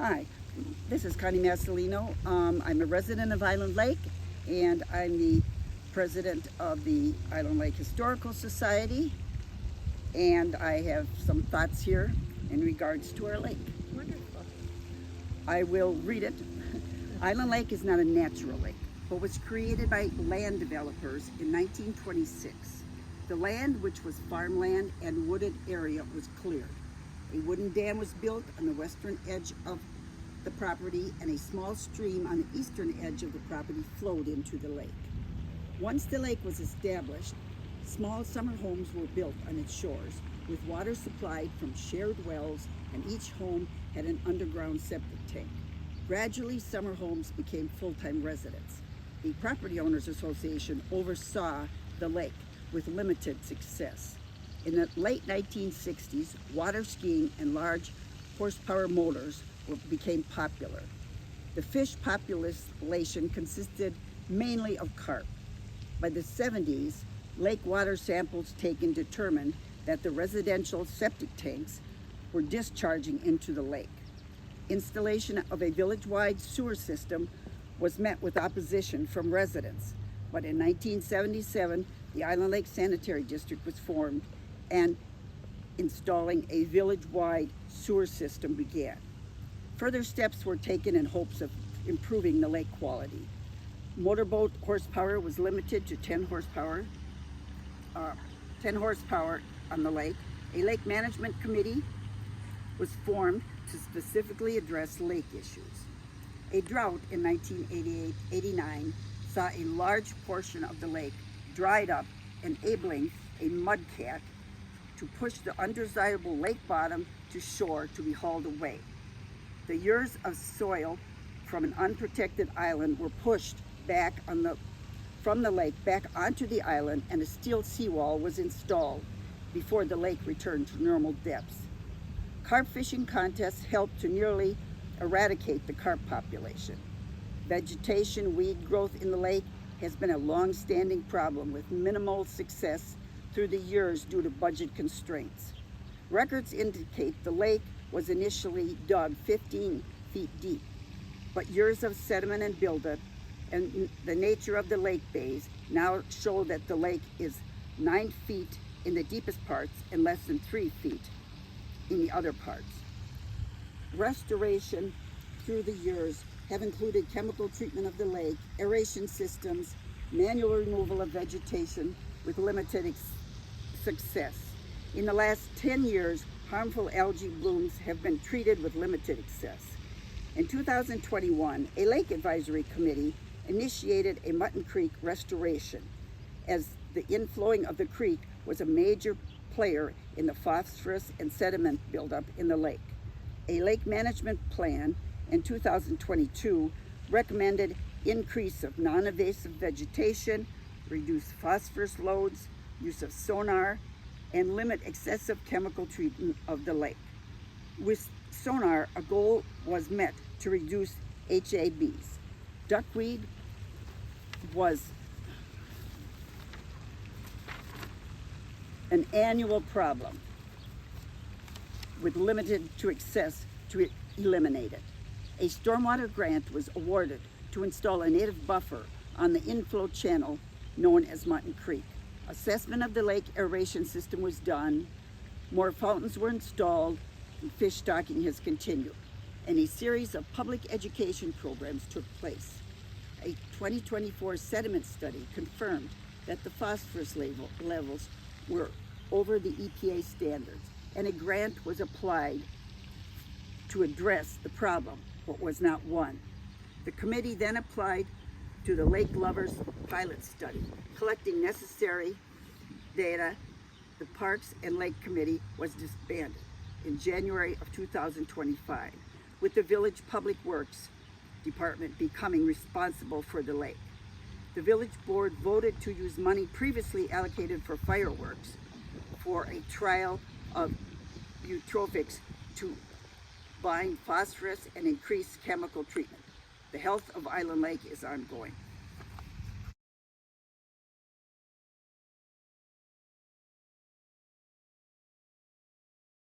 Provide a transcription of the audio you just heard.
Hi, this is Connie Mascillino. I'm a resident of Island Lake, and I'm the president of the Island Lake Historical Society, and I have some thoughts here in regards to our lake. Wonderful. I will read it. Island Lake is not a natural lake, but was created by land developers in 1926. The land, which was farmland and wooded area, was cleared. A wooden dam was built on the western edge of the property, and a small stream on the eastern edge of the property flowed into the lake. Once the lake was established, small summer homes were built on its shores, with water supplied from shared wells, and each home had an underground septic tank. Gradually, summer homes became full-time residents. The Property Owners Association oversaw the lake with limited success. In the late 1960s, water skiing and large horsepower motors became popular. The fish population consisted mainly of carp. By the 70s, lake water samples taken determined that the residential septic tanks were discharging into the lake. Installation of a village-wide sewer system was met with opposition from residents, but in 1977, the Island Lake Sanitary District was formed, and installing a village-wide sewer system began. Further steps were taken in hopes of improving the lake quality. Motorboat horsepower was limited to 10 horsepower on the lake. A lake management committee was formed to specifically address lake issues. A drought in 1988-89 saw a large portion of the lake dried up, enabling a mudcat to push the undesirable lake bottom to shore to be hauled away. The years of soil from an unprotected island were pushed back from the lake back onto the island, and a steel seawall was installed before the lake returned to normal depths. Carp fishing contests helped to nearly eradicate the carp population. Vegetation weed growth in the lake has been a long-standing problem with minimal success through the years due to budget constraints. Records indicate the lake was initially dug 15 feet deep, but years of sediment and buildup and the nature of the lake bays now show that the lake is 9 feet in the deepest parts and less than 3 feet in the other parts. Restoration through the years have included chemical treatment of the lake, aeration systems, manual removal of vegetation with limited success. In the last 10 years, harmful algae blooms have been treated with limited success. In 2021, a lake advisory committee initiated a Mutton Creek restoration, as the inflowing of the creek was a major player in the phosphorus and sediment buildup in the lake. A lake management plan in 2022 recommended increase of non-invasive vegetation, reduce phosphorus loads, use of sonar, and limit excessive chemical treatment of the lake. With sonar, a goal was met to reduce HABs. Duckweed was an annual problem with limited to access to eliminate it. A stormwater grant was awarded to install a native buffer on the inflow channel known as Mutton Creek. Assessment of the lake aeration system was done, more fountains were installed, and fish stocking has continued, and a series of public education programs took place. A 2024 sediment study confirmed that the phosphorus levels were over the EPA standards, and a grant was applied to address the problem, but was not won. The committee then applied to the Lake Lovers pilot study, collecting necessary data. The Parks and Lake Committee was disbanded in January of 2025, with the Village Public Works Department becoming responsible for the lake. The village board voted to use money previously allocated for fireworks for a trial of eutrophics to bind phosphorus and increase chemical treatment. The health of Island Lake is ongoing.